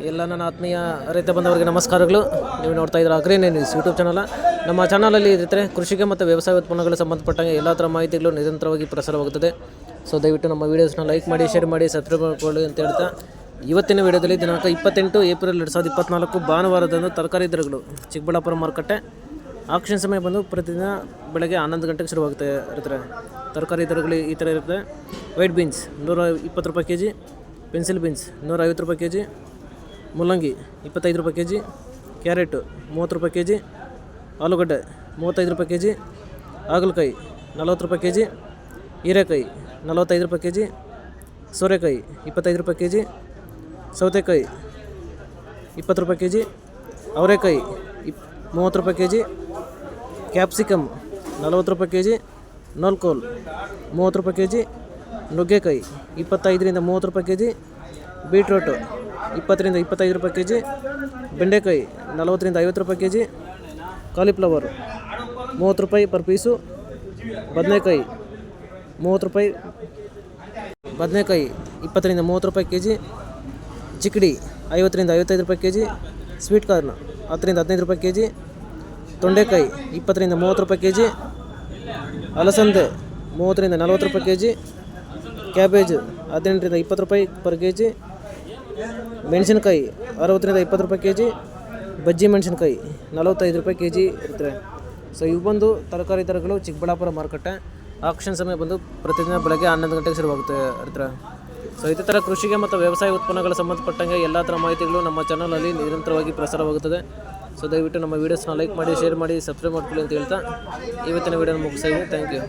ಎಲ್ಲ ನನ್ನ ಆತ್ಮೀಯ ರೈತ ಬಂಧುವರಿಗೆ ನಮಸ್ಕಾರಗಳು. ನೀವು ನೋಡ್ತಾ ಇದ್ದೀರಾ ಅಗ್ರಿ ನ್ಯೂಸ್ ಯೂಟ್ಯೂಬ್ ಚಾನಲ್. ನಮ್ಮ ಚಾನಲಲ್ಲಿ ಇದ್ದರೆ ಕೃಷಿಗೆ ಮತ್ತು ವ್ಯವಸಾಯ ಉತ್ಪನ್ನಗಳಿಗೆ ಸಂಬಂಧಪಟ್ಟಂಗೆ ಎಲ್ಲ ಥರ ಮಾಹಿತಿಗಳು ನಿರಂತರವಾಗಿ ಪ್ರಸಾರವಾಗುತ್ತದೆ. ಸೊ ದಯವಿಟ್ಟು ನಮ್ಮ ವೀಡಿಯೋಸ್ನ ಲೈಕ್ ಮಾಡಿ, ಶೇರ್ ಮಾಡಿ, ಸಬ್ಸ್ಕ್ರೈಬ್ ಮಾಡಿಕೊಳ್ಳಿ ಅಂತ ಹೇಳ್ತಾ, ಇವತ್ತಿನ ವಿಡಿಯೋದಲ್ಲಿ ದಿನಾಂಕ 28 ಏಪ್ರಿಲ್ 2024 ಭಾನುವಾರದಂದು ತರಕಾರಿ ದರಗಳು ಚಿಕ್ಕಬಳ್ಳಾಪುರ ಮಾರುಕಟ್ಟೆ ಆಕ್ಷನ್ ಸಮಯ ಬಂದು ಪ್ರತಿದಿನ ಬೆಳಗ್ಗೆ 11 ಗಂಟೆಗೆ ಶುರುವಾಗುತ್ತೆ ಇರ್ತಾರೆ. ತರಕಾರಿ ದರಗಳು ಈ ಥರ ಇರುತ್ತೆ. ವೈಟ್ ಬೀನ್ಸ್ 120 ರೂಪಾಯಿ ಕೆ ಜಿ, ಪೆನ್ಸಿಲ್ ಬೀನ್ಸ್ 150 ರೂಪಾಯಿ ಕೆ ಜಿ, ಮುಲ್ಲಂಗಿ 25 ರೂಪಾಯಿ ಕೆ ಜಿ, ಕ್ಯಾರೆಟು 30 ರೂಪಾಯಿ ಕೆ ಜಿ, ಆಲೂಗಡ್ಡೆ 35 ರೂಪಾಯಿ ಕೆ ಜಿ, ಹಾಗಲಕಾಯಿ 40 ರೂಪಾಯಿ ಕೆ ಜಿ, ಹೀರೆಕಾಯಿ 45 ರೂಪಾಯಿ ಕೆ ಜಿ, ಸೋರೆಕಾಯಿ 25 ರೂಪಾಯಿ ಕೆ ಜಿ, ಸೌತೆಕಾಯಿ 20 ರೂಪಾಯಿ ಕೆ ಜಿ, ಅವರೆಕಾಯಿ 30 ರೂಪಾಯಿ ಕೆ ಜಿ, ಕ್ಯಾಪ್ಸಿಕಮ್ 40 ರೂಪಾಯಿ ಕೆ ಜಿ, ನೋಲ್ಕೋಲ್ 30 ರೂಪಾಯಿ ಕೆ ಜಿ, ನುಗ್ಗೆಕಾಯಿ 25ರಿಂದ 30 ರೂಪಾಯಿ ಕೆ ಜಿ, ಬೀಟ್ರೋಟು 20ರಿಂದ 25 ರೂಪಾಯಿ ಕೆ ಜಿ, ಬೆಂಡೆಕಾಯಿ 40ರಿಂದ 50 ರೂಪಾಯಿ ಕೆ ಜಿ, ಕಾಲಿಫ್ಲವರ್ 30 ರೂಪಾಯಿ ಪರ್ ಪೀಸು, ಬದನೆಕಾಯಿ 30 ರೂಪಾಯಿ, ಬದನೆಕಾಯಿ 20ರಿಂದ 30 ರೂಪಾಯಿ ಕೆ ಜಿ, ಚಿಕ್ಕಡಿ 50ರಿಂದ 55 ರೂಪಾಯಿ ಕೆ ಜಿ, ಸ್ವೀಟ್ ಕಾರ್ನ್ 10ರಿಂದ 15 ರೂಪಾಯಿ ಕೆ ಜಿ, ತೊಂಡೆಕಾಯಿ 20ರಿಂದ 30 ರೂಪಾಯಿ ಕೆ ಜಿ, ಅಲಸಂದೆ 30ರಿಂದ 40 ರೂಪಾಯಿ ಕೆ ಜಿ, ಕ್ಯಾಬೇಜ್ 18ರಿಂದ 20 ರೂಪಾಯಿ ಪರ್ ಕೆ ಜಿ, ಮೆಣಸಿನ್ಕಾಯಿ 60ರಿಂದ 20 ರೂಪಾಯಿ ಕೆ ಜಿ, ಬಜ್ಜಿ ಮೆಣಸಿನ್ಕಾಯಿ 45 ರೂಪಾಯಿ ಕೆ ಜಿ ಇರ್ತವೆ. ಸೊ ಇವು ಬಂದು ತರಕಾರಿ ದರಗಳು ಚಿಕ್ಕಬಳ್ಳಾಪುರ ಮಾರುಕಟ್ಟೆ ಆಕ್ಷನ್ ಸಮಯ ಬಂದು ಪ್ರತಿದಿನ ಬೆಳಗ್ಗೆ 11 ಗಂಟೆಗೆ ಶುರುವಾಗುತ್ತೆ ಇರ್ತಾರೆ. ಸೊ ಇದೇ ಥರ ಕೃಷಿಗೆ ಮತ್ತು ವ್ಯವಸಾಯ ಉತ್ಪನ್ನಗಳ ಸಂಬಂಧಪಟ್ಟಂಗೆ ಎಲ್ಲ ಥರ ಮಾಹಿತಿಗಳು ನಮ್ಮ ಚಾನಲಲ್ಲಿ ನಿರಂತರವಾಗಿ ಪ್ರಸಾರವಾಗುತ್ತದೆ. ಸೊ ದಯವಿಟ್ಟು ನಮ್ಮ ವೀಡಿಯೋಸ್ನ ಲೈಕ್ ಮಾಡಿ, ಶೇರ್ ಮಾಡಿ, ಸಬ್ಸ್ಕ್ರೈಬ್ ಮಾಡ್ಕೊಳ್ಳಿ ಅಂತ ಹೇಳ್ತಾ ಇವತ್ತಿನ ವೀಡಿಯೋನ ಮುಗಿಸ್ತಾ ಇದ್ದೀನಿ. Thank you.